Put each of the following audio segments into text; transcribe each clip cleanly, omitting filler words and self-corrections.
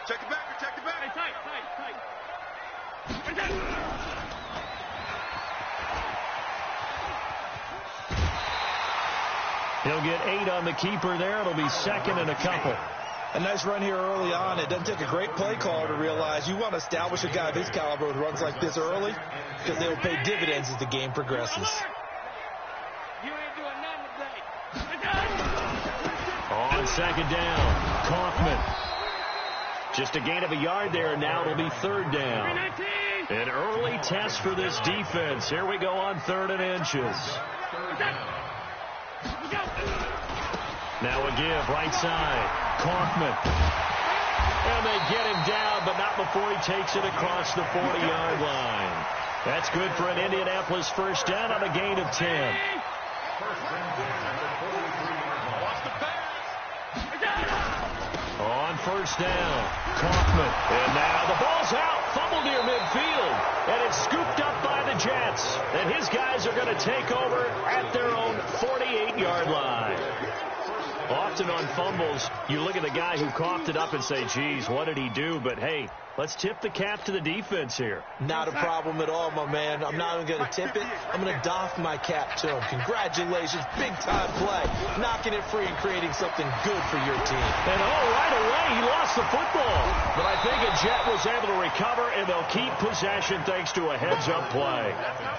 Protect the back, protect the back. Hey, tight. He'll get 8 on the keeper there. It'll be second and a couple. A nice run here early on. It doesn't take a great play caller to realize you want to establish a guy of his caliber who runs like this early because they will pay dividends as the game progresses. You ain't doing nothing today. On second down, Kaufman. Just a gain of a yard there, and now it'll be third down. An early test for this defense. Here we go on 3rd and inches. Now a give, right side. Kaufman. And they get him down, but not before he takes it across the 40-yard line. That's good for an Indianapolis first down on a gain of 10. On first down, Kaufman. And now the ball's out. Fumble near midfield. And it's scooped up by the Jets. And his guys are going to take over at their own 48-yard line. Often on fumbles, you look at the guy who coughed it up and say, geez, what did he do? But, hey, let's tip the cap to the defense here. Not a problem at all, my man. I'm not even going to tip it. I'm going to doff my cap to him. Congratulations. Big-time play. Knocking it free and creating something good for your team. And, right away, he lost the football. But I think a Jet was able to recover, and they'll keep possession thanks to a heads-up play.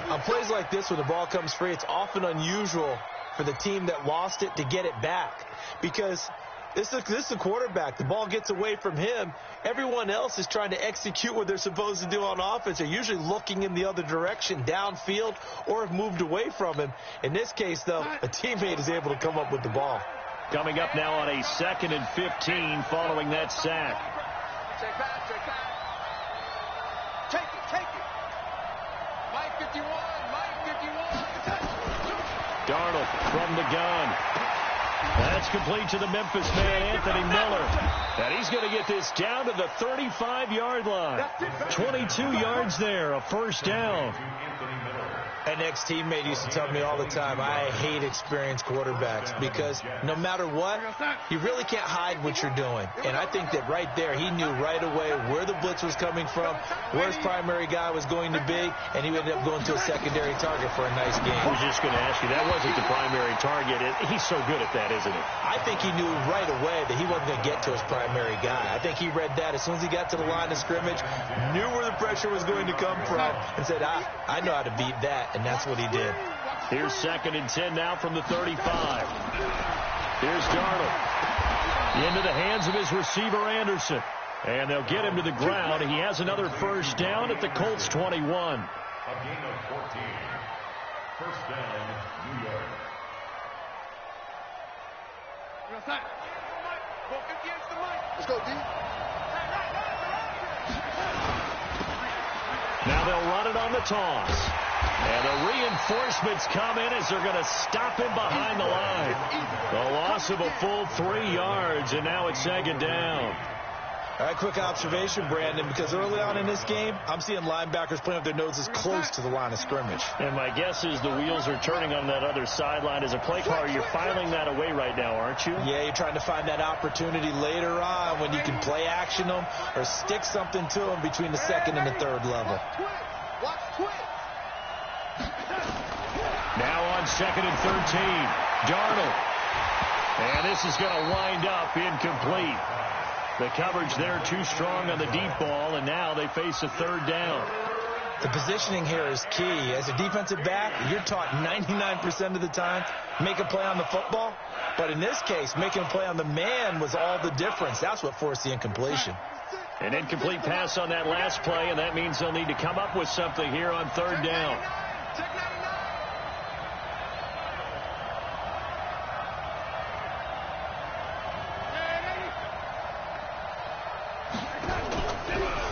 On plays like this, when the ball comes free, it's often unusual for the team that lost it to get it back. Because this is a quarterback. The ball gets away from him. Everyone else is trying to execute what they're supposed to do on offense. They're usually looking in the other direction, downfield, or have moved away from him. In this case, though, a teammate is able to come up with the ball. Coming up now on a 2nd and 15 following that sack. Check back. Take it. Mike 51. Darnold from the gun. That's complete to the Memphis man, Anthony Miller. And he's going to get this down to the 35-yard line. 22 yards there, a first down. An ex-teammate used to tell me all the time, I hate experienced quarterbacks because no matter what, you really can't hide what you're doing. And I think that right there, he knew right away where the blitz was coming from, where his primary guy was going to be, and he ended up going to a secondary target for a nice game. I was just going to ask you, that wasn't the primary target. He's so good at that, isn't he? I think he knew right away that he wasn't going to get to his primary guy. I think he read that as soon as he got to the line of scrimmage, knew where the pressure was going to come from, and said, I know how to beat that. And that's what he did. Here's 2nd and 10 now from the 35. Here's Darnold. Into the hands of his receiver, Anderson. And they'll get him to the ground. He has another first down at the Colts 21. A gain of 14. First down, New York. Let's go, D. Now they'll run it on the toss. And the reinforcements come in as they're going to stop him behind the line. The loss of a full 3 yards, and now it's 2nd down. All right, quick observation, Brandon, because early on in this game, I'm seeing linebackers playing with their noses close to the line of scrimmage. And my guess is the wheels are turning on that other sideline. As a play caller, you're filing that away right now, aren't you? Yeah, you're trying to find that opportunity later on when you can play action them or stick something to them between the 2nd and the 3rd level. Watch twitch. Now on 2nd and 13, Darnold. And this is going to wind up incomplete. The coverage there too strong on the deep ball, and now they face a 3rd down. The positioning here is key. As a defensive back, you're taught 99% of the time, make a play on the football. But in this case, making a play on the man was all the difference. That's what forced the incompletion. An incomplete pass on that last play, and that means they'll need to come up with something here on 3rd down.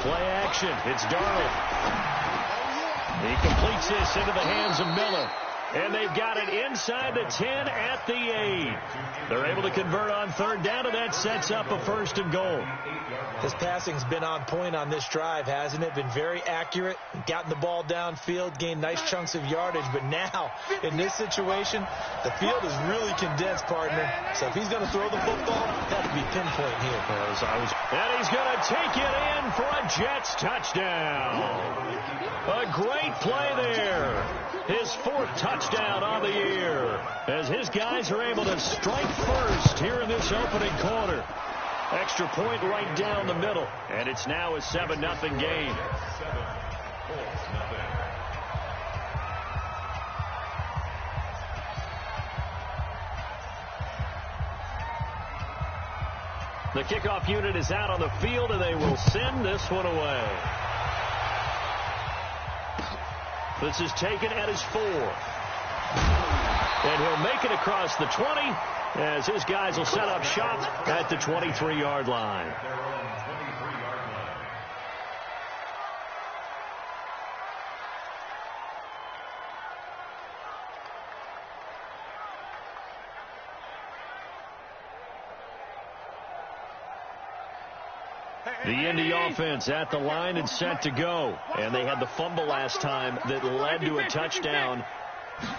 Play action. It's Darnold. He completes this into the hands of Miller. And they've got it inside the 10 at the 8. They're able to convert on 3rd down, and that sets up a 1st and goal. His passing's been on point on this drive, hasn't it? Been very accurate, gotten the ball downfield, gained nice chunks of yardage. But now, in this situation, the field is really condensed, partner. So if he's going to throw the football, that'll be pinpoint here. And he's going to take it in for a Jets touchdown. A great play there. His 4th touchdown on the year, as his guys are able to strike first here in this opening quarter. Extra point right down the middle, and it's now a 7-0 game. The kickoff unit is out on the field, and they will send this one away. This is taken at his 4th. And he'll make it across the 20, as his guys will set up shop at the 23-yard line. The Indy offense at the line and set to go. And they had the fumble last time that led to a touchdown.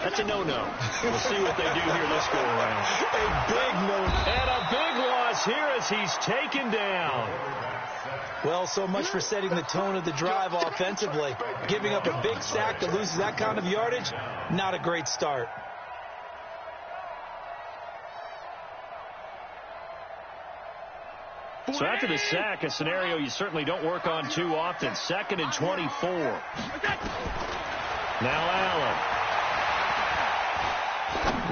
That's a no-no. We'll see what they do here this go-around. A big no. And a big loss here as he's taken down. Well, so much for setting the tone of the drive offensively. Giving up a big sack that loses that kind of yardage, not a great start. So after the sack, a scenario you certainly don't work on too often. 2nd and 24. Now Allen.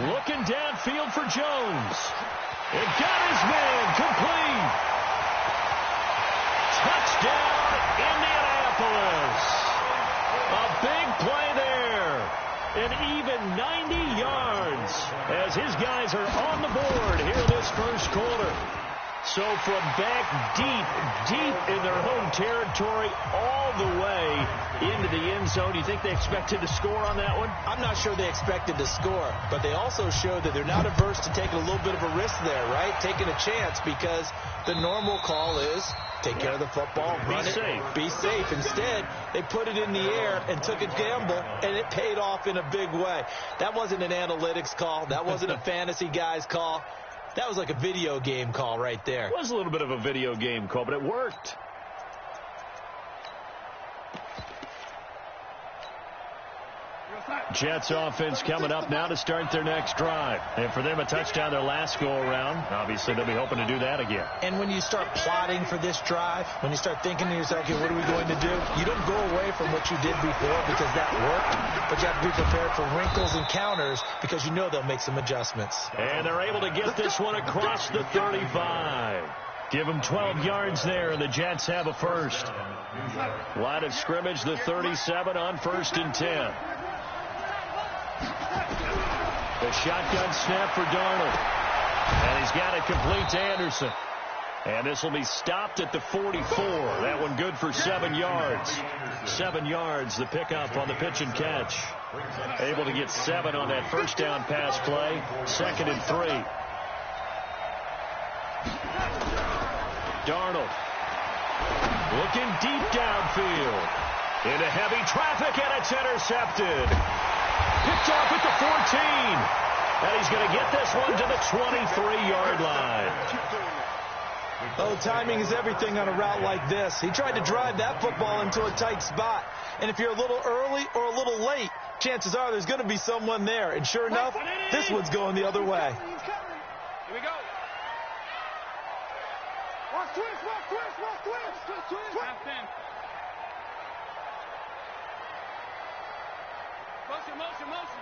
Looking downfield for Jones. It got his man complete. Touchdown, Indianapolis. A big play there. An even 90 yards as his guys are on the board here in this first quarter. So from back deep in their home territory all the way into the end zone, do you think they expected to score on that one? I'm not sure they expected to score, but they also showed that they're not averse to taking a little bit of a risk there, right? Taking a chance, because the normal call is take care of the football, run it, be safe. Instead, they put it in the air and took a gamble, and it paid off in a big way. That wasn't an analytics call. That wasn't a fantasy guy's call. That was like a video game call right there. It was a little bit of a video game call, but it worked. Jets offense coming up now to start their next drive. And for them, a touchdown their last go-around. Obviously, they'll be hoping to do that again. And when you start plotting for this drive, when you start thinking to yourself, okay, what are we going to do? You don't go away from what you did before because that worked, but you have to be prepared for wrinkles and counters because you know they'll make some adjustments. And they're able to get this one across the 35. Give them 12 yards there, and the Jets have a first. Line of scrimmage, the 37 on 1st and 10. The shotgun snap for Darnold. And he's got it complete to Anderson. And this will be stopped at the 44. That one good for 7 yards. 7 yards, the pickup on the pitch and catch. Able to get 7 on that first down pass play. 2nd and 3. Darnold. Looking deep downfield. Into heavy traffic, and it's intercepted. Picked off at the 14. And he's going to get this one to the 23-yard line. Oh, timing is everything on a route like this. He tried to drive that football into a tight spot. And if you're a little early or a little late, chances are there's going to be someone there. And sure enough, this one's going the other way. Here we go. Watch twist, watch twist, watch twist, twist, twist. Motion.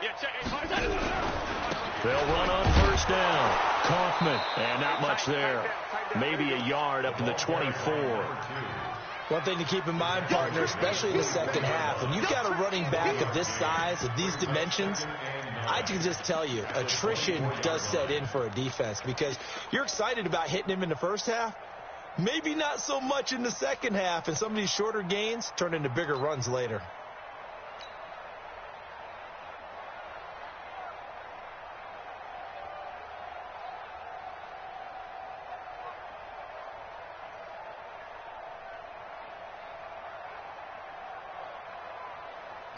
Yeah, check it. They'll run on first down. Kaufman, and not much there. Maybe a yard up to the 24. One thing to keep in mind, partner, especially in the second half, when you've got a running back of this size, of these dimensions, I can just tell you, attrition does set in for a defense because you're excited about hitting him in the first half, maybe not so much in the second half, and some of these shorter gains turn into bigger runs later.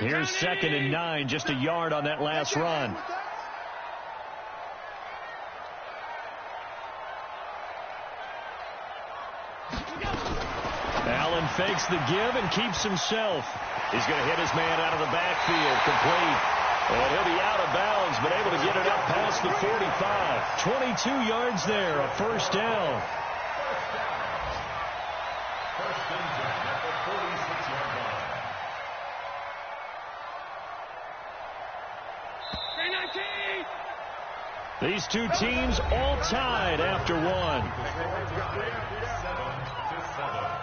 Here's 2nd and 9, just a yard on that last run. Allen fakes the give and keeps himself. He's going to hit his man out of the backfield, complete. And he'll be out of bounds, but able to get it up past the 45. 22 yards there, a first down. First and 10 at the 46-yard line. These two teams all tied after one. 7-7.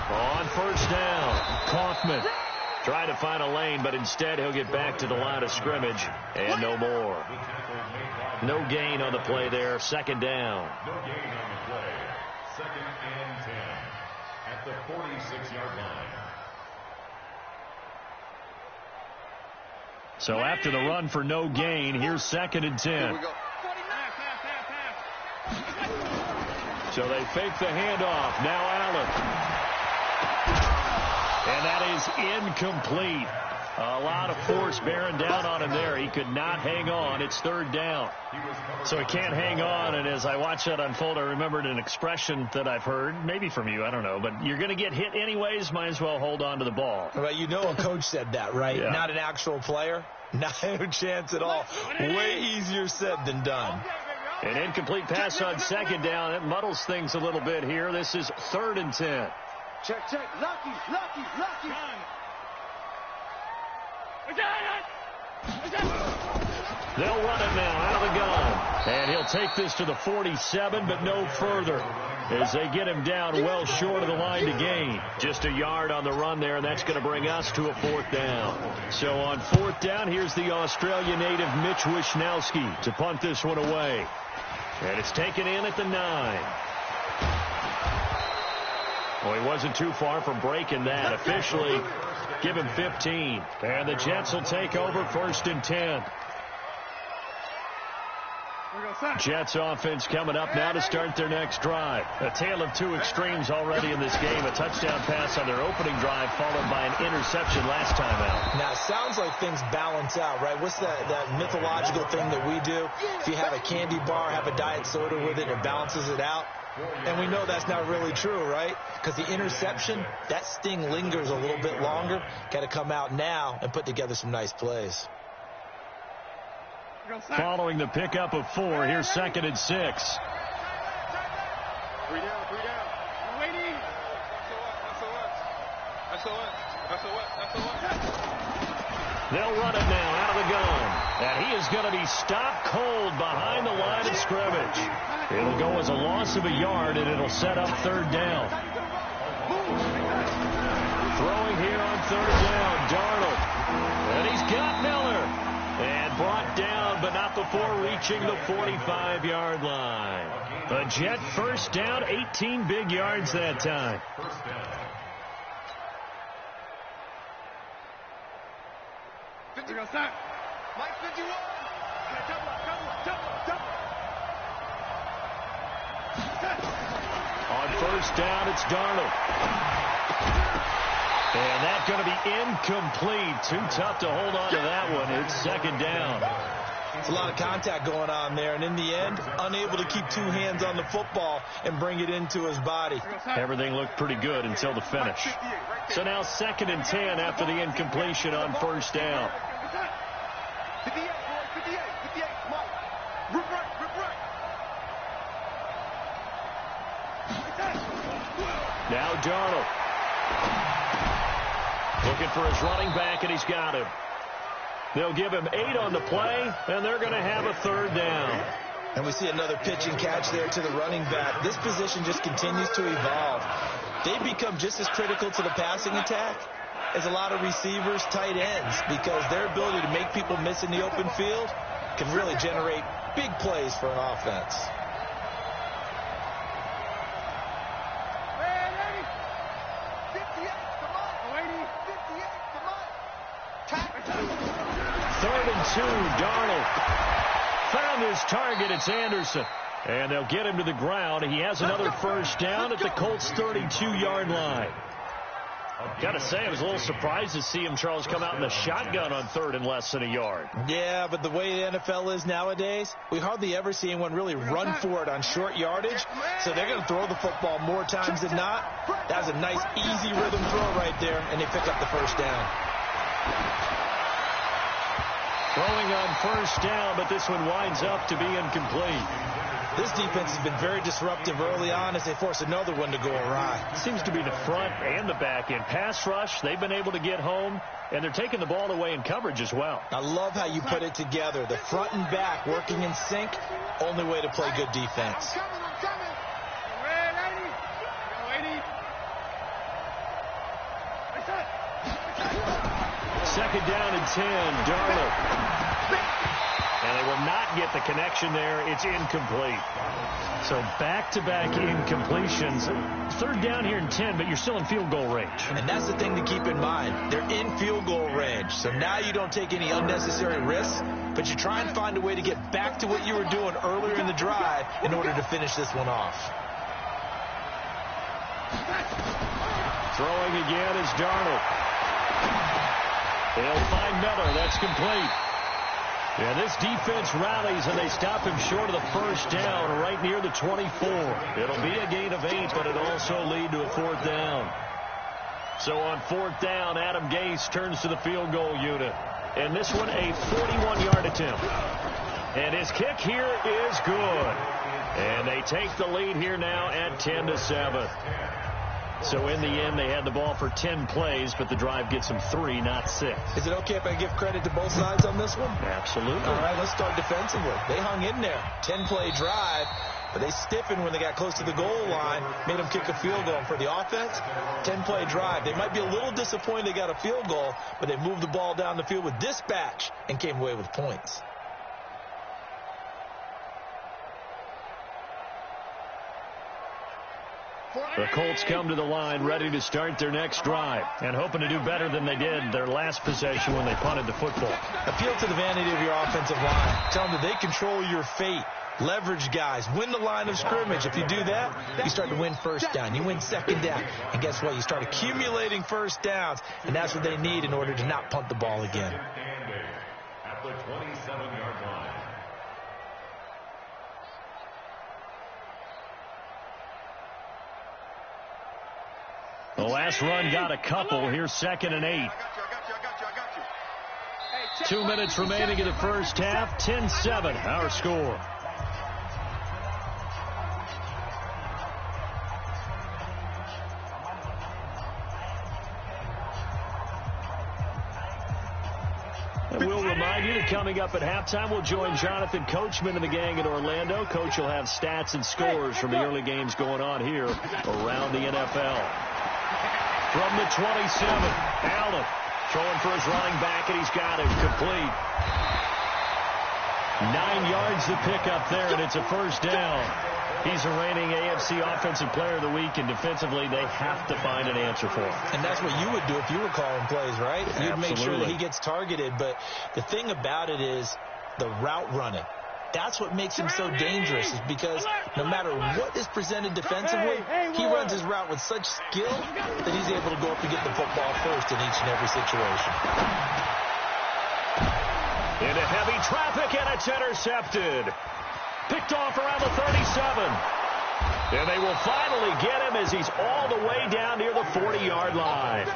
On first down, Kaufman trying to find a lane, but instead he'll get back to the line of scrimmage and no more. No gain on the play there, 2nd down. No gain on the play. 2nd and 10 at the 46-yard line. So after the run for no gain, here's 2nd and 10. So they fake the handoff. Now Allen. And that is incomplete. A lot of force bearing down on him there. He could not hang on. It's 3rd down. So he can't hang on. And as I watch that unfold, I remembered an expression that I've heard, maybe from you, I don't know. But you're going to get hit anyways, might as well hold on to the ball. Well, you know a coach said that, right? Yeah. Not an actual player. Not a chance at all. Way easier said than done. An incomplete pass on 2nd down. It muddles things a little bit here. This is 3rd and 10. Check. Lucky. They'll run it now out of the gun. And he'll take this to the 47, but no further, as they get him down well short of the line to gain. Just a yard on the run there, and that's going to bring us to a 4th down. So on 4th down, here's the Australia native Mitch Wishnowski to punt this one away. And it's taken in at the 9. Well, he wasn't too far from breaking that. Officially, give him 15. And the Jets will take over 1st and 10. Jets offense coming up now to start their next drive. A tale of two extremes already in this game. A touchdown pass on their opening drive followed by an interception last time out. Now, it sounds like things balance out, right? What's that mythological thing that we do? If you have a candy bar, have a diet soda with it, it balances it out. And we know that's not really true, right? Because the interception, that sting lingers a little bit longer. Got to come out now and put together some nice plays. Following the pickup of 4, here's 2nd and 6. 3 down. Waiting. They'll run it now out of the gun. And he is going to be stopped cold behind the line of scrimmage. It'll go as a loss of a yard, and it'll set up 3rd down. Throwing here on 3rd down, Darnold. And he's got Miller. And brought down, but not before reaching the 45-yard line. The Jet 1st down, 18 big yards that time. 1st down. 50. Mike 51. On 1st down, it's Darnold. And that's going to be incomplete. Too tough to hold on to that one. It's 2nd down. It's a lot of contact going on there, and in the end, unable to keep 2 hands on the football and bring it into his body. Everything looked pretty good until the finish. So now 2nd and 10 after the incompletion on 1st down. 58, boys, 58, Mike. Rip right. Now Darnold. Looking for his running back, and he's got him. They'll give him 8 on the play, and they're going to have a 3rd down. And we see another pitch and catch there to the running back. This position just continues to evolve. They become just as critical to the passing attack as a lot of receivers, tight ends, because their ability to make people miss in the open field can really generate big plays for an offense. 3rd and 2, Darnold. Found his target, it's Anderson. And they'll get him to the ground. He has another first down at the Colts' 32-yard line. Got to say, I was a little surprised to see him, Charles, come out in the shotgun on 3rd and less than a yard. Yeah, but the way the NFL is nowadays, we hardly ever see anyone really run for it on short yardage. So they're going to throw the football more times than not. That was a nice, easy rhythm throw right there, and they pick up the first down. Throwing on first down, but this one winds up to be incomplete. This defense has been very disruptive early on as they force another one to go awry. Seems to be the front and the back end. Pass rush, they've been able to get home, and they're taking the ball away in coverage as well. I love how you put it together. The front and back working in sync, only way to play good defense. Second down and 10, Darnold. And they will not get the connection there. It's incomplete. So back-to-back incompletions. 3rd down here and 10, but you're still in field goal range. And that's the thing to keep in mind. They're in field goal range. So now you don't take any unnecessary risks, but you try and find a way to get back to what you were doing earlier in the drive in order to finish this one off. Throwing again is Darnold. They'll find Miller. That's complete. Yeah, this defense rallies, and they stop him short of the first down right near the 24. It'll be a gain of 8, but it'll also lead to a 4th down. So on 4th down, Adam Gase turns to the field goal unit. And this one, a 41-yard attempt. And his kick here is good. And they take the lead here now at 10-7. So in the end, they had the ball for 10 plays, but the drive gets them 3, not 6. Is it okay if I give credit to both sides on this one? Absolutely. All right, let's start defensively. They hung in there. 10-play drive, but they stiffened when they got close to the goal line, made them kick a field goal. And for the offense, 10-play drive. They might be a little disappointed they got a field goal, but they moved the ball down the field with dispatch and came away with points. The Colts come to the line ready to start their next drive and hoping to do better than they did their last possession when they punted the football. Appeal to the vanity of your offensive line. Tell them that they control your fate. Leverage guys. Win the line of scrimmage. If you do that, you start to win first down. You win second down. And guess what? You start accumulating first downs. And that's what they need in order to not punt the ball again. At the 27-yard line. The last run got a couple. Here's 2nd and 8. 2 minutes remaining in the first half. 10-7, our score. And we'll remind you that coming up at halftime, we'll join Jonathan Coachman and the gang in Orlando. Coach will have stats and scores from the early games going on here around the NFL. From the 27, Allen throwing for his running back, and he's got it complete. 9 yards to pick up there, and it's a first down. He's a reigning AFC Offensive Player of the Week, and defensively, they have to find an answer for him. And that's what you would do if you were calling plays, right? You'd Absolutely. make sure that he gets targeted. But the thing about it is the route running. That's what makes him so dangerous, is because no matter what is presented defensively, he runs his route with such skill that he's able to go up and get the football first in each and every situation. Into heavy traffic, and it's intercepted. Picked off around the 37. And they will finally get him as he's all the way down near the 40-yard line.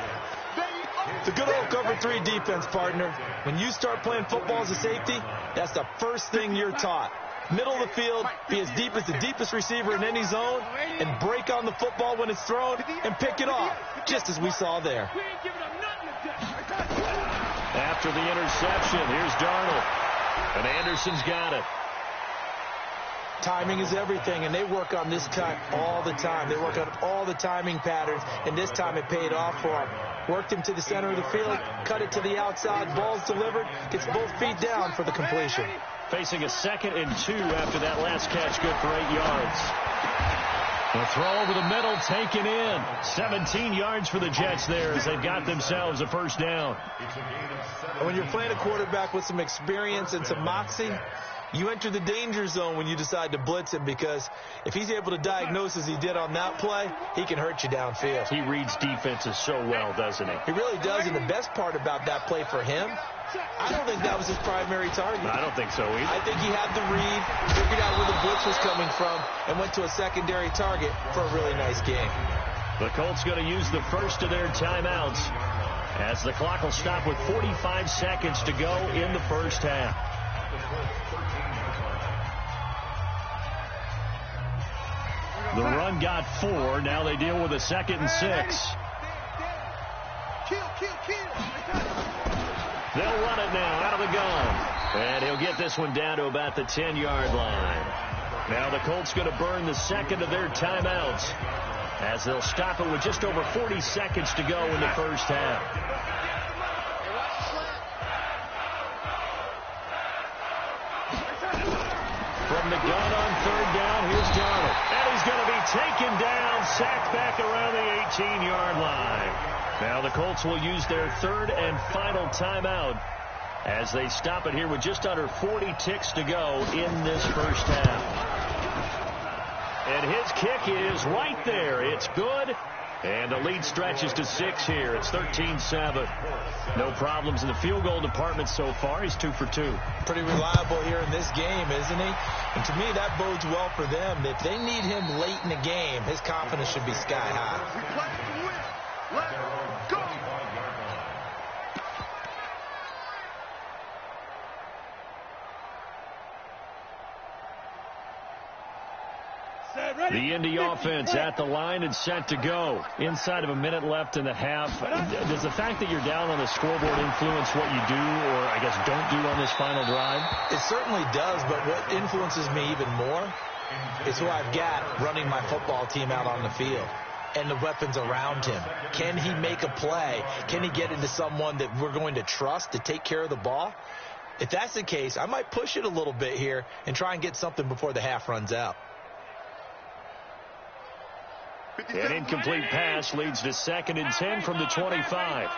The good old cover 3 defense, partner. When you start playing football as a safety, that's the first thing you're taught. Middle of the field, be as deep as the deepest receiver in any zone, and break on the football when it's thrown and pick it off, just as we saw there. After the interception, here's Darnold. And Anderson's got it. Timing is everything, and they work on this cut all the time. They work on all the timing patterns, and this time it paid off for him. Worked him to the center of the field, cut it to the outside, ball's delivered, gets both feet down for the completion. Facing a 2nd and 2 after that last catch, good for 8 yards. The throw over the middle taken in. 17 yards for the Jets there as they've got themselves a first down. And when you're playing a quarterback with some experience and some moxie, you enter the danger zone when you decide to blitz him, because if he's able to diagnose as he did on that play, he can hurt you downfield. He reads defenses so well, doesn't he? He really does, and the best part about that play for him, I don't think that was his primary target. I don't think so either. I think he had the read, figured out where the blitz was coming from, and went to a secondary target for a really nice game. The Colts going to use the first of their timeouts as the clock will stop with 45 seconds to go in the first half. The run got 4. Now they deal with a 2nd and 6. They'll run it now out of the gun. And he'll get this one down to about the 10-yard line. Now the Colts going to burn the second of their timeouts as they'll stop it with just over 40 seconds to go in the first half. From the gun on 3rd down, here's Donald. And he's going to be taken down, sacked back around the 18-yard line. Now the Colts will use their 3rd and final timeout as they stop it here with just under 40 ticks to go in this first half. And his kick is right there. It's good. And the lead stretches to 6 here. It's 13-7. No problems in the field goal department so far. He's 2 for 2. Pretty reliable here in this game, isn't he? And to me, that bodes well for them. If they need him late in the game, his confidence should be sky high. Let's go! The Indy offense at the line and set to go. Inside of a minute left in the half. Does the fact that you're down on the scoreboard influence what you do, or I guess don't do on this final drive? It certainly does, but what influences me even more is who I've got running my football team out on the field and the weapons around him. Can he make a play? Can he get into someone that we're going to trust to take care of the ball? If that's the case, I might push it a little bit here and try and get something before the half runs out. An incomplete pass leads to 2nd and 10 from the 25.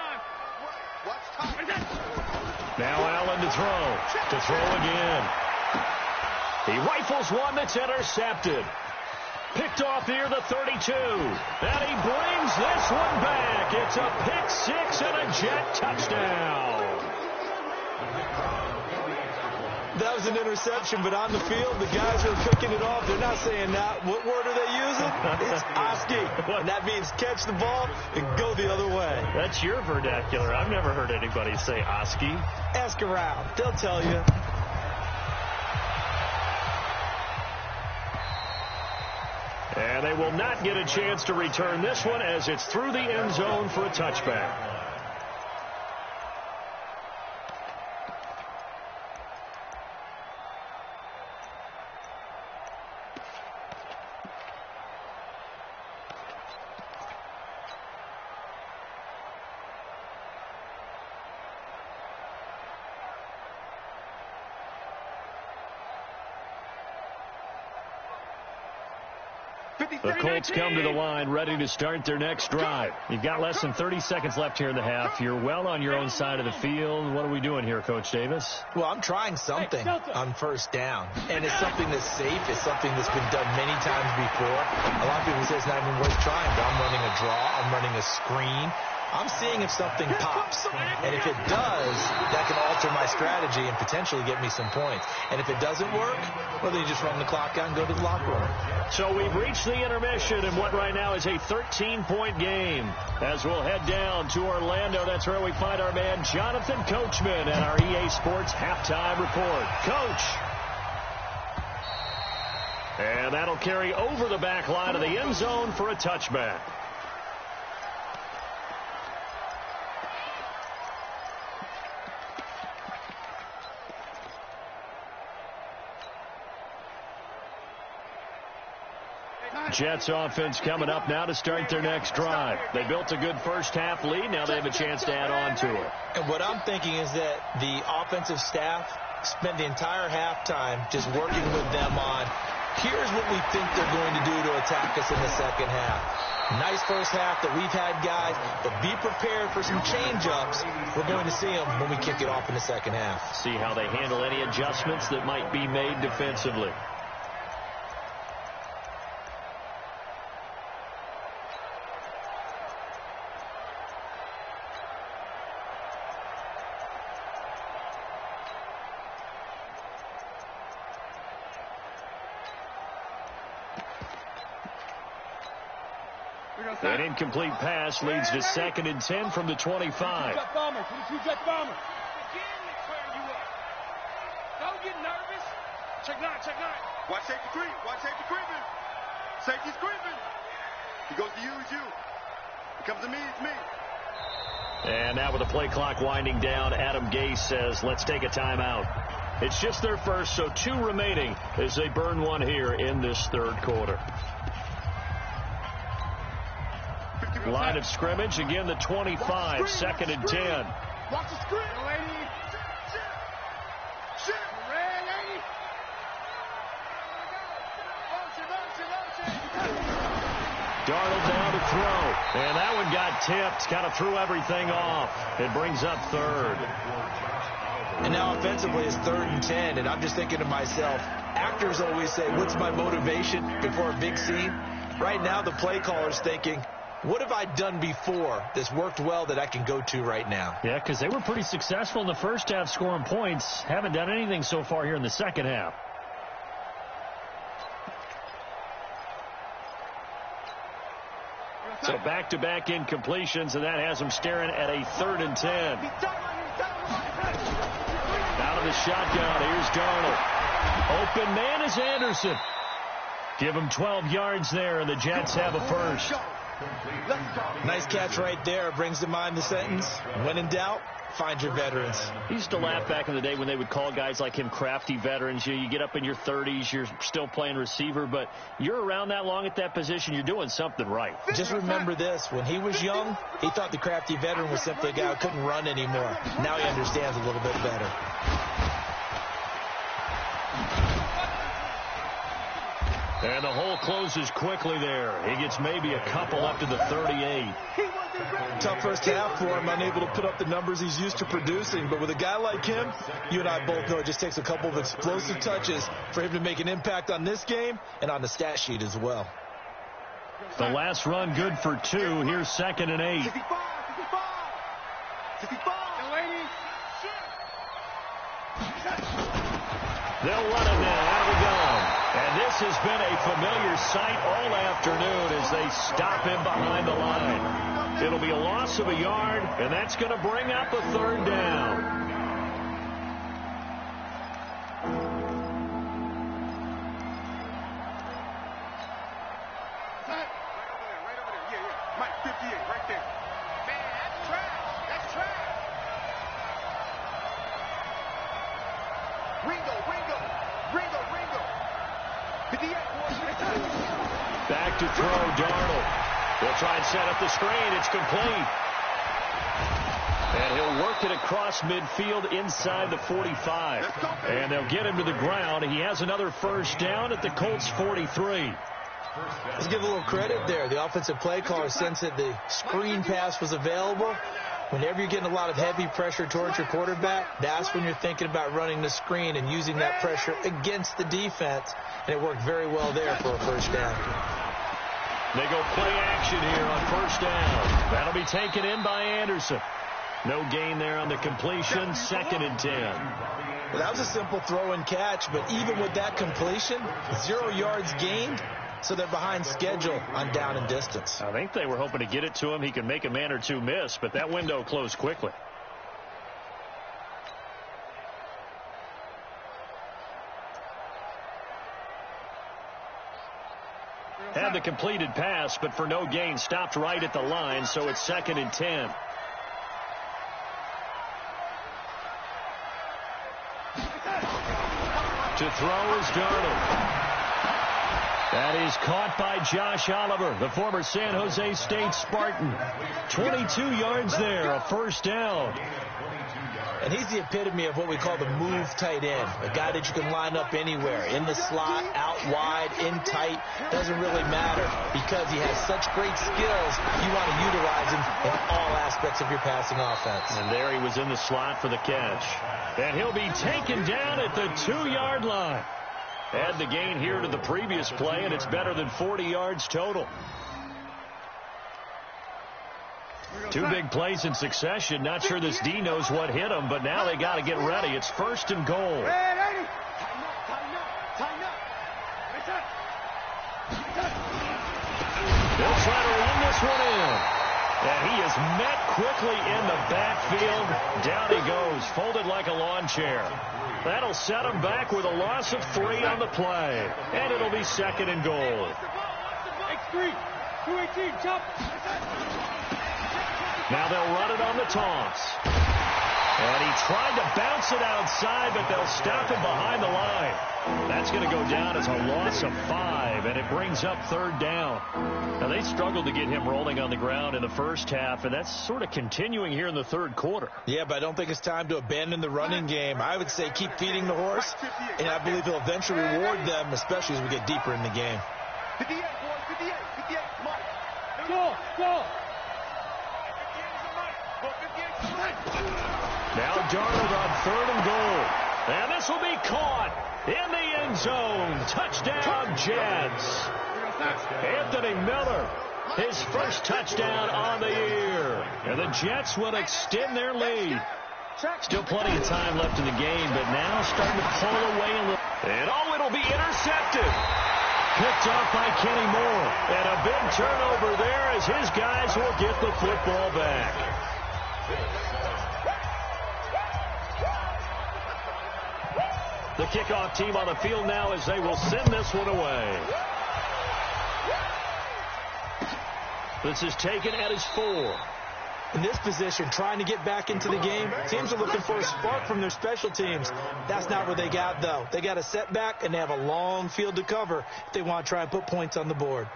Now Allen to throw. To throw again. He rifles one that's intercepted. Picked off near the 32. And he brings this one back. It's a pick 6 and a Jet touchdown. That was an interception, but on the field, the guys are picking it off. They're not saying that. What word are they using? It's Oski. And that means catch the ball and go the other way. That's your vernacular. I've never heard anybody say Oski. Ask around. They'll tell you. And they will not get a chance to return this one as it's through the end zone for a touchback. The Colts come to the line ready to start their next drive. You've got less than 30 seconds left here in the half. You're well on your own side of the field. What are we doing here, Coach Davis? Well, I'm trying something on 1st down. And it's something that's safe. It's something that's been done many times before. A lot of people say it's not even worth trying, but I'm running a draw. I'm running a screen. I'm seeing if something pops. And if it does, that can alter my strategy and potentially get me some points. And if it doesn't work, well, then you just run the clock out and go to the locker room. So we've reached the intermission in what right now is a 13-point game. As we'll head down to Orlando, that's where we find our man Jonathan Coachman at our EA Sports Halftime Report. Coach. And that'll carry over the back line of the end zone for a touchback. Jets offense coming up now to start their next drive. They built a good first half lead. Now they have a chance to add on to it. And what I'm thinking is that the offensive staff spent the entire halftime just working with them on, here's what we think they're going to do to attack us in the second half. Nice first half that we've had, guys, but be prepared for some change-ups. We're going to see them when we kick it off in the second half. See how they handle any adjustments that might be made defensively. An incomplete pass leads to 2nd and 10 from the 25. Again, they clear you up. Don't get nervous. Check nine. Watch safety creep. Watch safety creeping. Safety's creeping. He goes to you, it's you. It comes to me, it's me. And now with the play clock winding down, Adam Gase says, let's take a timeout. It's just their first, so 2 remaining as they burn one here in this third quarter. Line of scrimmage, again the 25, 2nd and 10. Watch the screen, lady. Shit. Red lady. Darnold down to throw. And that one got tipped. Kind of threw everything off. It brings up 3rd. And now offensively it's 3rd and 10. And I'm just thinking to myself, actors always say, what's my motivation before a big scene? Right now the play caller's thinking, what have I done before that's worked well that I can go to right now? Yeah, because they were pretty successful in the first half scoring points. Haven't done anything so far here in the second half. So back-to-back incompletions, and that has them staring at a 3rd and 10. Out of the shotgun, here's Darnold. Open man is Anderson. Give him 12 yards there, and the Jets have a first. Nice catch right there. Brings to mind the sentence, when in doubt, find your veterans. He used to laugh back in the day when they would call guys like him crafty veterans. You get up in your 30s, you're still playing receiver, but you're around that long at that position, you're doing something right. Just remember this. When he was young, he thought the crafty veteran was simply a guy who couldn't run anymore. Now he understands a little bit better. And the hole closes quickly there. He gets maybe a couple up to the 38. Tough first half for him, unable to put up the numbers he's used to producing. But with a guy like him, you and I both know it just takes a couple of explosive touches for him to make an impact on this game and on the stat sheet as well. The last run good for 2. Here's 2nd and 8. 65. They'll run it now. Out we go. And this has been a familiar sight all afternoon as they stop him behind the line. It'll be a loss of a yard, and that's going to bring up a 3rd down. Right over there. Yeah. Mike, 58, right there. Man, that's trash. That's trash. Ringo. 58, Back to throw, Darnold. They'll try and set up the screen. It's complete. And he'll work it across midfield inside the 45. And they'll get him to the ground. He has another first down at the Colts 43. Let's give a little credit there. The offensive play caller sensed that the screen pass was available. Whenever you're getting a lot of heavy pressure towards your quarterback, that's when you're thinking about running the screen and using that pressure against the defense. And it worked very well there for a first down. They go play action here on first down. That'll be taken in by Anderson. No gain there on the completion. 2nd and 10. Well, that was a simple throw and catch, but even with that completion, 0 yards gained. So they're behind schedule on down and distance. I think they were hoping to get it to him. He could make a man or two miss, but that window closed quickly. Had the completed pass, but for no gain, stopped right at the line, so it's 2nd and 10. To throw is Darnold. That is caught by Josh Oliver, the former San Jose State Spartan. 22 yards there, a first down. And he's the epitome of what we call the move tight end, a guy that you can line up anywhere, in the slot, out wide, in tight, doesn't really matter because he has such great skills. You want to utilize him in all aspects of your passing offense. And there he was in the slot for the catch. And he'll be taken down at the 2-yard line. Add the gain here to the previous play, and it's better than 40 yards total. 2 big plays in succession. Not sure this D knows what hit him, but now they got to get ready. It's 1st and goal. Tighten up. They'll try to run this one in. And he is met quickly in the backfield. Down he goes, folded like a lawn chair. That'll set him back with a loss of 3 on the play. And it'll be 2nd and goal. X3, 218, chop. Now they'll run it on the toss. And he tried to bounce it outside, but they'll stop him behind the line. That's going to go down as a loss of 5, and it brings up 3rd down. Now, they struggled to get him rolling on the ground in the first half, and that's sort of continuing here in the 3rd quarter. Yeah, but I don't think it's time to abandon the running game. I would say keep feeding the horse, and I believe he'll eventually reward them, especially as we get deeper in the game. 58, boys, 58, Mike. Go. Now Darnold on 3rd and goal. And this will be caught in the end zone. Touchdown, Jets. Anthony Miller, his first touchdown on the year. And the Jets will extend their lead. Still plenty of time left in the game, but now starting to pull away a little. And it'll be intercepted. Picked off by Kenny Moore. And a big turnover there as his guys will get the football back. The kickoff team on the field now as they will send this one away. This is taken at his 4. In this position, trying to get back into the game, teams are looking for a spark from their special teams. That's not what they got, though. They got a setback, and they have a long field to cover if they want to try and put points on the board.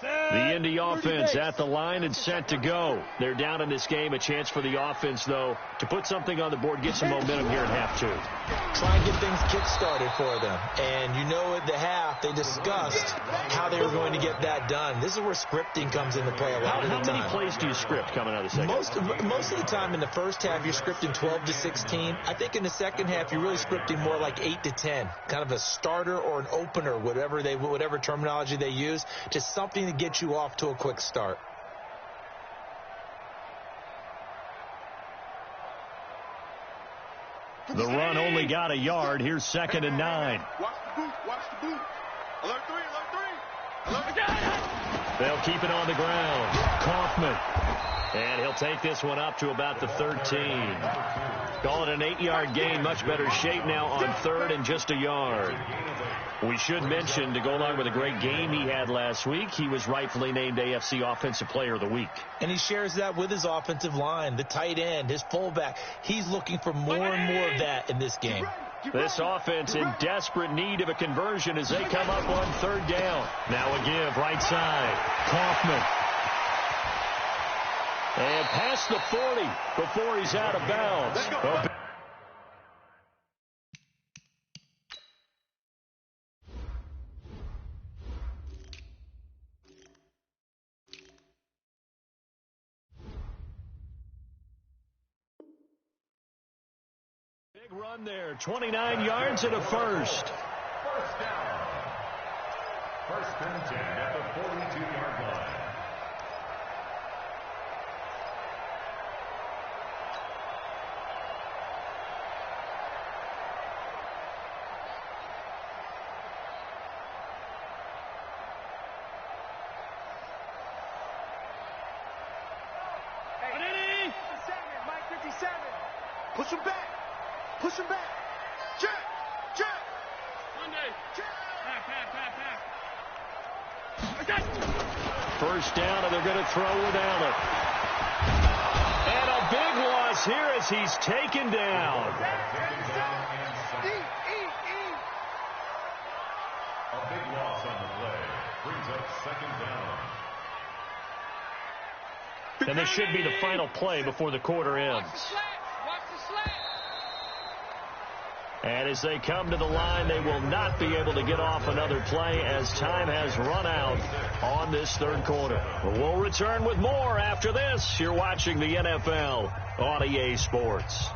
The Indy offense at the line and set to go. They're down in this game. A chance for the offense, though, to put something on the board, get some momentum here in half 2. Try and get things kick-started for them. And you know at the half, they discussed how they were going to get that done. This is where scripting comes into play a lot of the time. How many plays do you script coming out of the second? Most of the time in the first half, you're scripting 12 to 16. I think in the second half, you're really scripting more like 8 to 10. Kind of a starter or an opener, whatever terminology they use, just something to get you off to a quick start. The run only got a yard. Here's 2nd and 9. Watch the boot. Alert 3. They'll keep it on the ground. Kaufman. And he'll take this one up to about the 13. Call it an 8-yard gain. Much better shape now on 3rd and just a yard. We should mention, to go along with a great game he had last week, he was rightfully named AFC Offensive Player of the Week. And he shares that with his offensive line, the tight end, his fullback. He's looking for more and more of that in this game. This offense in desperate need of a conversion as they come up on 3rd down. Now a give, right side. Kaufman. And past the 40 before he's out of bounds. Big run there, 29 yards and a first. First down. 1st and 10 at the 42-yard line. Push him back. Check. Monday. Pass. First down, and they're going to throw with Allen. And a big loss here as he's taken down. A big loss on the play. Brings up second down. And this should be the final play before the quarter ends. Watch the slant. And as they come to the line, they will not be able to get off another play as time has run out on this third quarter. We'll return with more after this. You're watching the NFL on EA Sports.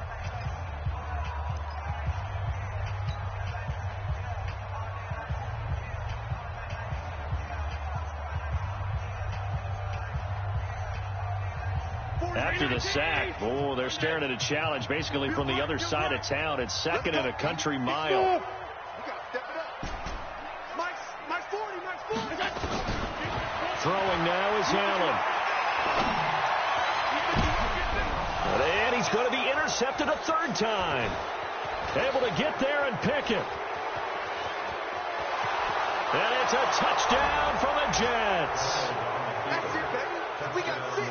After the sack, they're staring at a challenge basically from the other side of town. It's second and a country mile. Throwing now is Allen. And he's going to be intercepted a third time. Able to get there and pick it. And it's a touchdown for the Jets.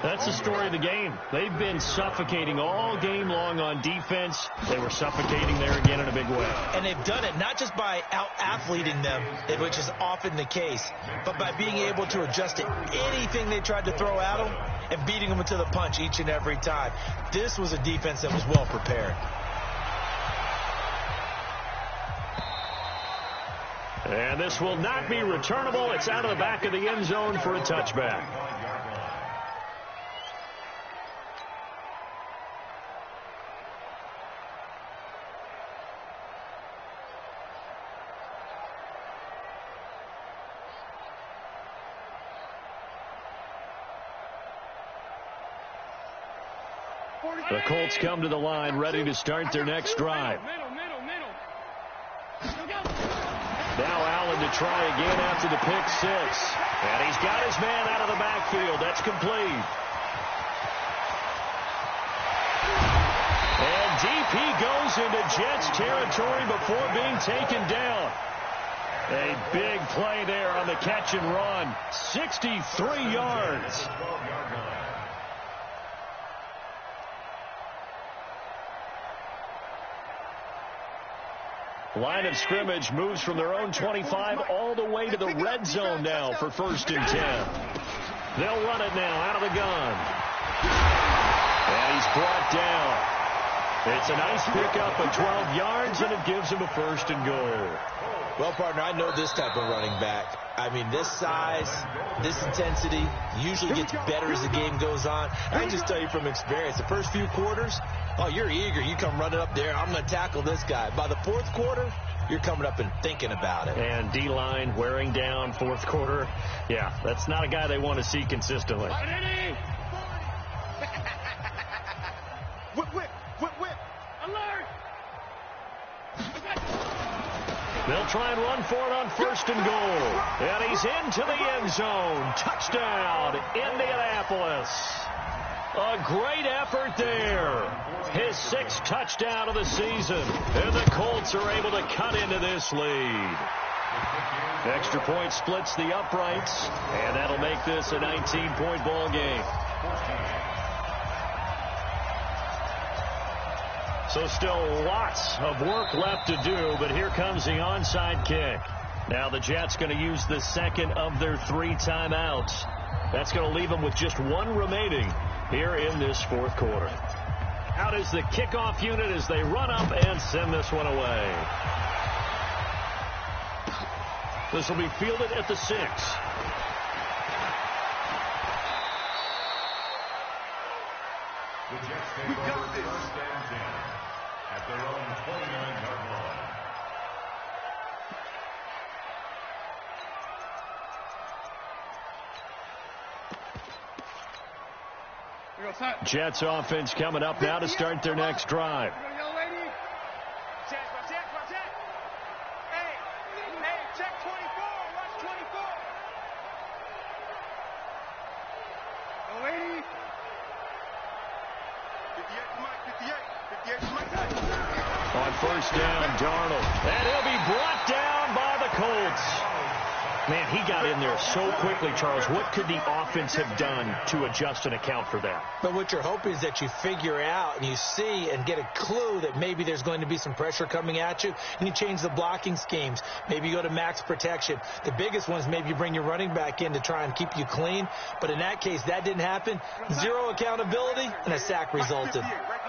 That's the story of the game. They've been suffocating all game long on defense. They were suffocating there again in a big way. And they've done it not just by out-athleting them, which is often the case, but by being able to adjust to anything they tried to throw at them and beating them to the punch each and every time. This was a defense that was well prepared. And this will not be returnable. It's out of the back of the end zone for a touchback. The Colts come to the line ready to start their next drive. Now Allen to try again after the pick six. And he's got his man out of the backfield. That's complete. And DP goes into Jets territory before being taken down. A big play there on the catch and run. 63 yards. Line of scrimmage moves from their own 25 all the way to the red zone now for 1st and 10. They'll run it now out of the gun. And he's brought down. It's a nice pickup of 12 yards, and it gives him a 1st and goal. Well, partner, I know this type of running back. I mean, this size, this intensity usually gets better as the game goes on. I can just tell you from experience, the first few quarters, oh, you're eager. You come running up there. I'm going to tackle this guy. By the fourth quarter, you're coming up and thinking about it. And D-line wearing down fourth quarter. Yeah, that's not a guy they want to see consistently. Whip. Alert! They'll try and run for it on 1st and goal. And he's into the end zone. Touchdown, Indianapolis. A great effort there. His 6th touchdown of the season. And the Colts are able to cut into this lead. Extra point splits the uprights. And that'll make this a 19-point ball game. So still lots of work left to do, but here comes the onside kick. Now the Jets going to use the second of their 3 timeouts. That's going to leave them with just 1 remaining here in this fourth quarter. Out is the kickoff unit as they run up and send this one away. This will be fielded at the 6. The Jets take over 1st and 10 at their own 29-yard line. Jets offense coming up now to start their next drive. Check 24. Watch 24. Lady. 58 to Mike. On 1st down, Darnold. And he'll be brought down by the Colts. Man, he got in there so quickly, Charles. What could the offense have done to adjust and account for that? But what you're hoping is that you figure out and you see and get a clue that maybe there's going to be some pressure coming at you, and you change the blocking schemes. Maybe you go to max protection. The biggest one is maybe you bring your running back in to try and keep you clean. But in that case, that didn't happen. Zero accountability, and a sack resulted.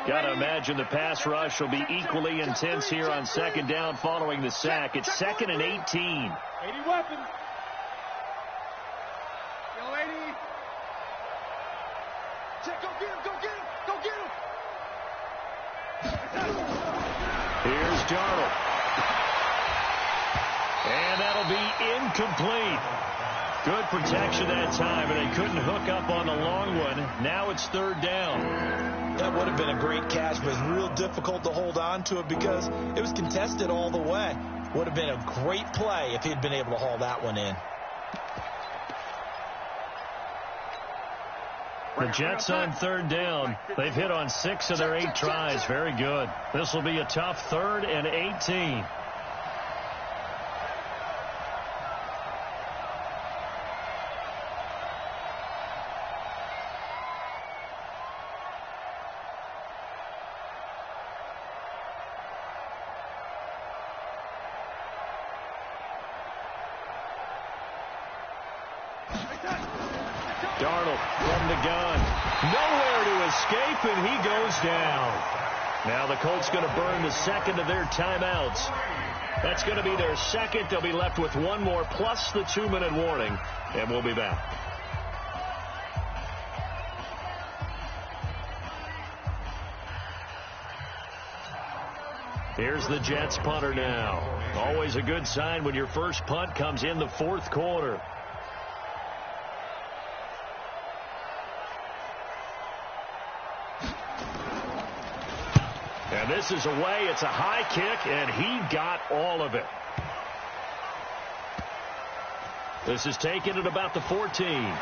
Got to imagine the pass rush will be equally intense here on second down following the sack. It's 2nd and 18. 80 weapon. Yo, 80. Check, go get him, go get him, go get him. Here's Darnold. And that'll be incomplete. Good protection that time, and they couldn't hook up on the long one. Now it's 3rd down. That would have been a great catch, but it was real difficult to hold on to it because it was contested all the way. Would have been a great play if he'd been able to haul that one in. The Jets on 3rd down. They've hit on 6 of their 8 tries. Very good. This will be a tough 3rd and 18. Darnold from the gun. Nowhere to escape, and he goes down. Now the Colts going to burn the second of their timeouts. That's going to be their second. They'll be left with one more plus the 2-minute warning, and we'll be back. Here's the Jets punter now. Always a good sign when your first punt comes in the 4th quarter. And this is away. It's a high kick, and he got all of it. This is taken at about the 14.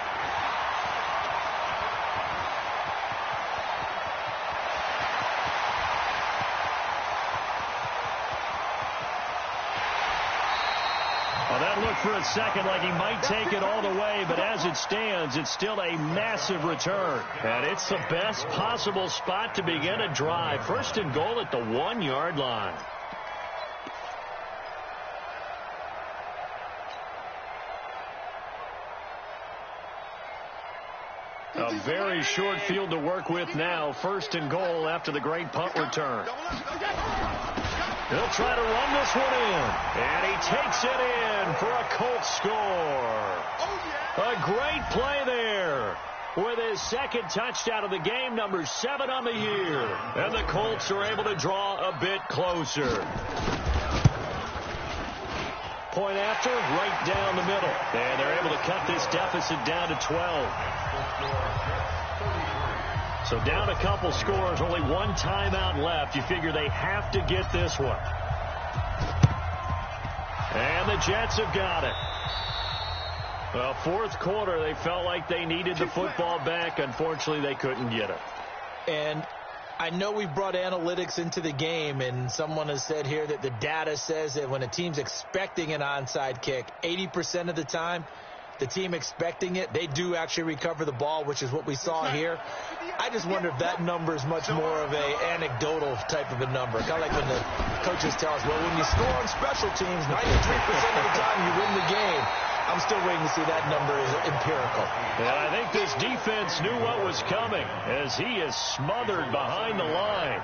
Well, that looked for a second like he might take it all the way, but as it stands, it's still a massive return. And it's the best possible spot to begin a drive. 1st and goal at the 1-yard line. A very short field to work with now. 1st and goal after the great punt return. He'll try to run this one in. And he takes it in for a Colts score. A great play there. With his 2nd touchdown of the game, number 7 on the year. And the Colts are able to draw a bit closer. Point after, right down the middle. And they're able to cut this deficit down to 12. So down a couple scores, only one timeout left. You figure they have to get this one. And the Jets have got it. Well, 4th quarter, they felt like they needed the football back. Unfortunately, they couldn't get it. And I know we brought analytics into the game, and someone has said here that the data says that when a team's expecting an onside kick, 80% of the time, the team expecting it, they do actually recover the ball, which is what we saw here. I just wonder if that number is much more of a anecdotal type of a number. Kind of like when the coaches tell us, well, when you score on special teams, 93% of the time you win the game. I'm still waiting to see that number is empirical. And I think this defense knew what was coming as he is smothered behind the line.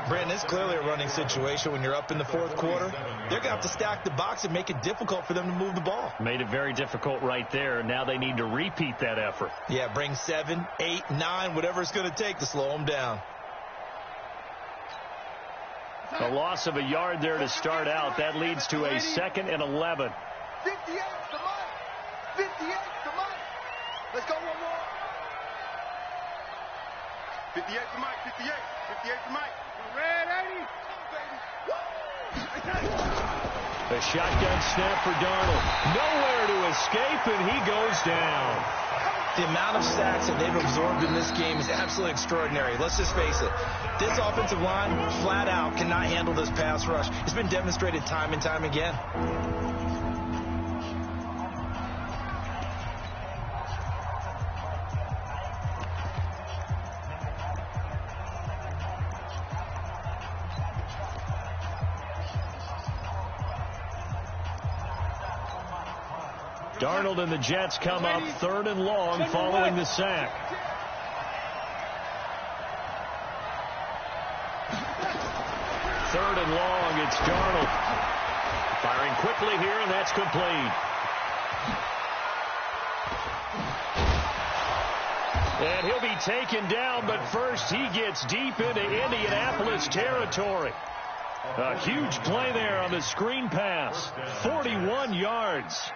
Brandon, it's clearly a running situation when you're up in the 4th quarter. They're going to have to stack the box and make it difficult for them to move the ball. Made it very difficult right there. Now they need to repeat that effort. Yeah, bring 7, 8, 9, whatever it's going to take to slow them down. A loss of a yard there to start out. That leads to a 2nd and 11. 58, come on. 58, come on. Let's go one more. 58 to Mike, 58. 58 to Mike. Red 80. The shotgun snap for Darnold. Nowhere to escape, and he goes down. The amount of sacks that they've absorbed in this game is absolutely extraordinary. Let's just face it. This offensive line, flat out, cannot handle this pass rush. It's been demonstrated time and time again. Darnold and the Jets come up 3rd and long following the sack. 3rd and long, it's Darnold. Firing quickly here, and that's complete. And he'll be taken down, but first he gets deep into Indianapolis territory. A huge play there on the screen pass. 41 yards.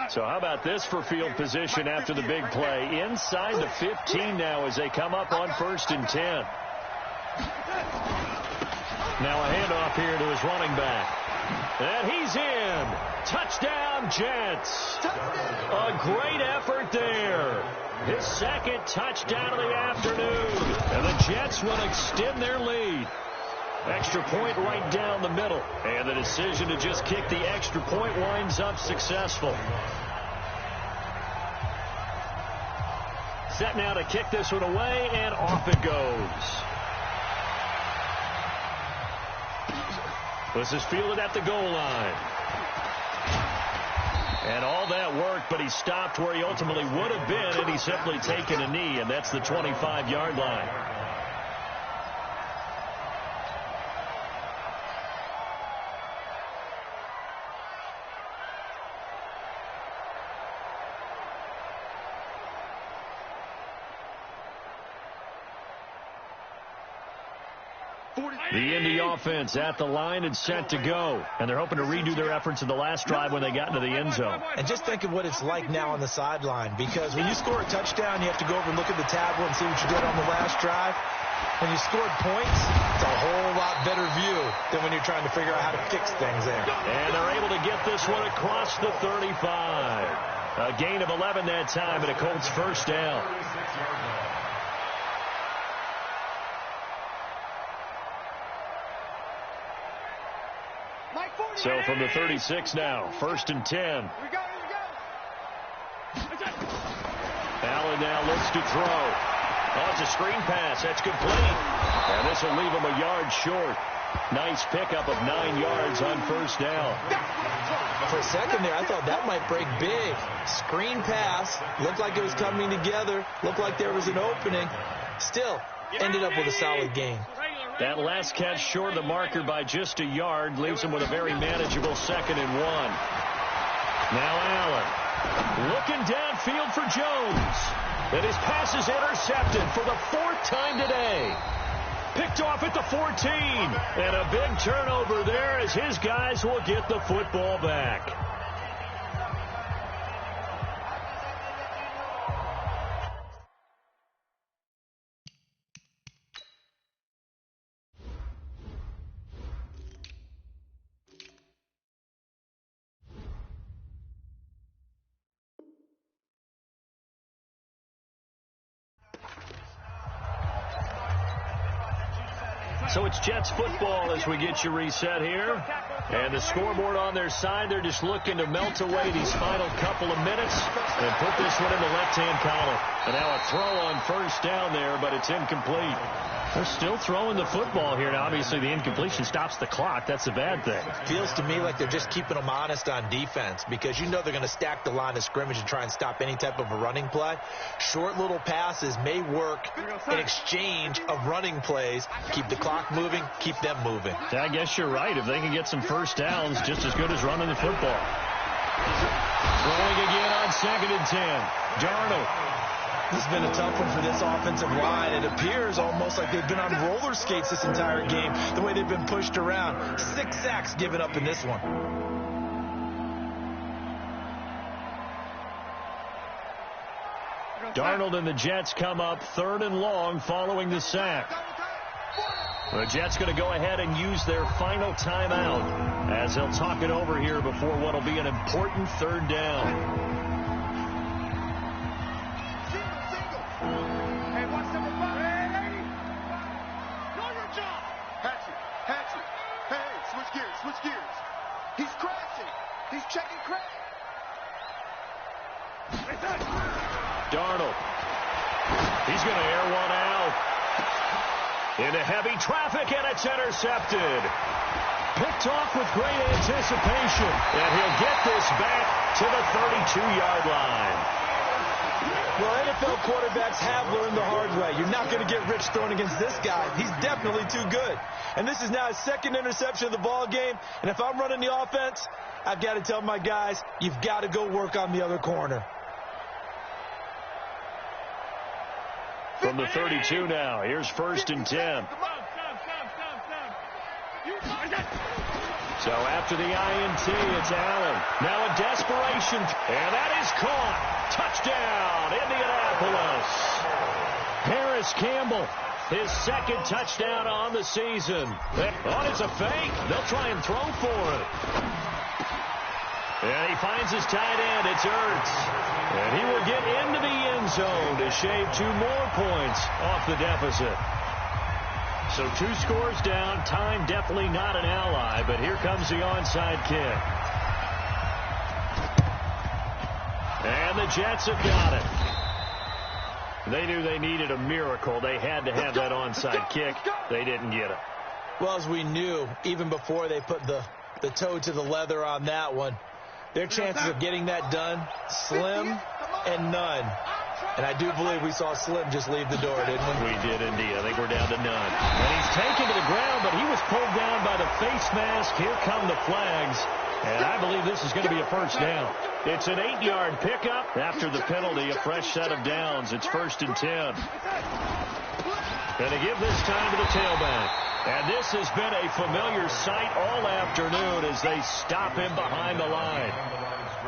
So how about this for field position after the big play? Inside the 15 now as they come up on 1st and 10. Now a handoff here to his running back. And he's in. Touchdown, Jets. A great effort there. His 2nd touchdown of the afternoon. And the Jets will extend their lead. Extra point right down the middle. And the decision to just kick the extra point winds up successful. Set now to kick this one away, and off it goes. This is fielded at the goal line. And all that work, but he stopped where he ultimately would have been, and he's simply taken a knee, and that's the 25-yard line. The Indy offense at the line and set to go. And they're hoping to redo their efforts in the last drive when they got into the end zone. And just think of what it's like now on the sideline, because when you score a touchdown, you have to go over and look at the tablet and see what you did on the last drive. When you scored points, it's a whole lot better view than when you're trying to figure out how to fix things there. And they're able to get this one across the 35. A gain of 11 that time, and a Colts first down. So from the 36 now, 1st and 10. Allen now looks to throw. Oh, it's a screen pass. That's complete. And this will leave him a yard short. Nice pickup of 9 yards on 1st down. For a second there, I thought that might break big. Screen pass. Looked like it was coming together. Looked like there was an opening. Still, ended up with a solid gain. That last catch short of the marker by just a yard leaves him with a very manageable 2nd and 1. Now Allen looking downfield for Jones. And his pass is intercepted for the 4th time today. Picked off at the 14. And a big turnover there as his guys will get the football back. So it's Jets football as we get you reset here. And the scoreboard on their side, they're just looking to melt away these final couple of minutes and put this one in the left-hand column. And now a throw on 1st down there, but it's incomplete. They're still throwing the football here. Now, obviously, the incompletion stops the clock. That's a bad thing. Feels to me like they're just keeping them honest on defense, because you know they're going to stack the line of scrimmage and try and stop any type of a running play. Short little passes may work in exchange of running plays. Keep the clock moving, keep them moving. I guess you're right. If they can get some 1st downs, just as good as running the football. Throwing again on 2nd and 10. Darnold. This has been a tough one for this offensive line. It appears almost like they've been on roller skates this entire game, the way they've been pushed around. 6 sacks given up in this one. Darnold and the Jets come up 3rd and long following the sack. The Jets going to go ahead and use their final timeout as they'll talk it over here before what will be an important 3rd down. Switch gears. He's crashing. He's checking crack. Darnold. He's going to air one out. Into heavy traffic, and it's intercepted. Picked off with great anticipation, and he'll get this back to the 32-yard line. Well, NFL quarterbacks have learned the hard way. You're not going to get rich throwing against this guy. He's definitely too good. And this is now his second interception of the ball game. And if I'm running the offense, I've got to tell my guys, you've got to go work on the other corner. From the 32 now, here's 1st and 10. So after the INT, it's Allen. Now a desperation, and that is caught. Touchdown, Indianapolis. Harris Campbell, his second touchdown on the season. Oh, it's a fake. They'll try and throw for it. And he finds his tight end. It's Ertz. And he will get into the end zone to shave 2 more points off the deficit. So 2 scores down. Time definitely not an ally, but here comes the onside kick. And the Jets have got it. They knew they needed a miracle. They had to have that onside kick. They didn't get it. Well, as we knew, even before they put the toe to the leather on that one, their chances of getting that done, slim and none. And I do believe we saw Slim just leave the door, didn't we? We did indeed. I think we're down to none. And he's taken to the ground, but he was pulled down by the face mask. Here come the flags. And I believe this is going to be a first down. It's an 8-yard pickup. After the penalty, a fresh set of downs. It's 1st and 10. And they give this time to the tailback. And this has been a familiar sight all afternoon as they stop him behind the line.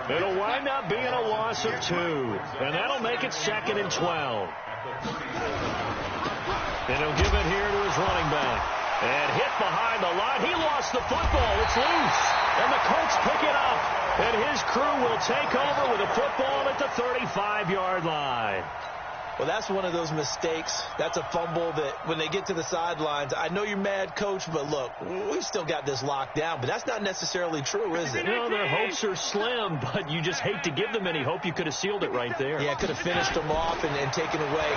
It'll wind up being a loss of 2. And that'll make it 2nd and 12. And he'll give it here to his running back. And hit behind the line. He lost the football. It's loose. And the Colts pick it up. And his crew will take over with a football at the 35-yard line. Well, that's one of those mistakes. That's a fumble that when they get to the sidelines, I know you're mad, Coach, but look, we've still got this locked down. But that's not necessarily true, is it? No, their hopes are slim, but you just hate to give them any hope. You could have sealed it right there. Yeah, could have finished them off and taken away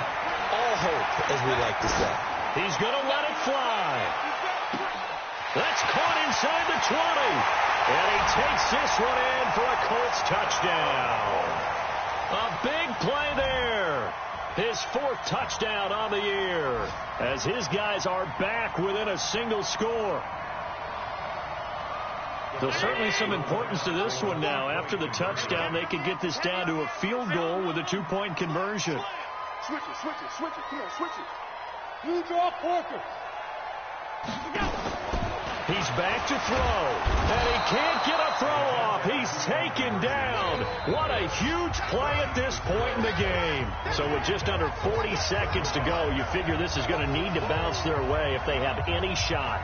all hope, as we like to say. He's going to let it fly. That's caught inside the 20. And he takes this one in for a Colts touchdown. A big play there. His 4th touchdown on the year as his guys are back within a single score. There's certainly some importance to this one now. After the touchdown, they could get this down to a field goal with a 2-point conversion. Switch it. Come on, switch it. Use your quarter. He's back to throw, and he can't get a throw off. He's taken down. What a huge play at this point in the game. So with just under 40 seconds to go, you figure this is going to need to bounce their way if they have any shot.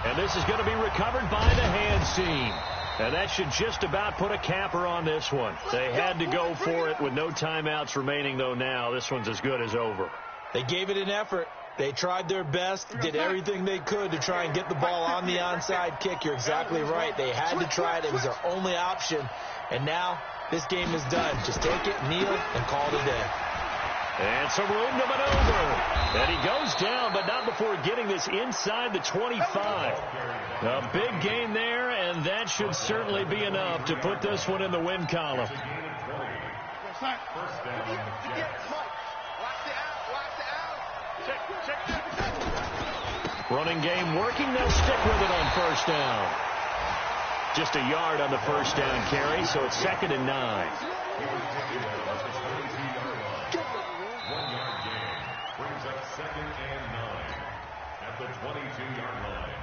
And this is going to be recovered by the hands team. And that should just about put a capper on this one. They had to go for it with no timeouts remaining, though now. This one's as good as over. They gave it an effort. They tried their best, did everything they could to try and get the ball on the onside kick. You're exactly right. They had to try it. It was their only option. And now this game is done. Just take it, kneel, and call it a day. And some room to maneuver. And he goes down, but not before getting this inside the 25. A big gain there, and that should certainly be enough to put this one in the win column. Running game working. They'll stick with it on first down. Just a yard on the first down carry, so it's 2nd and 9. 1-yard gain brings up 2nd and 9 at the 22-yard line.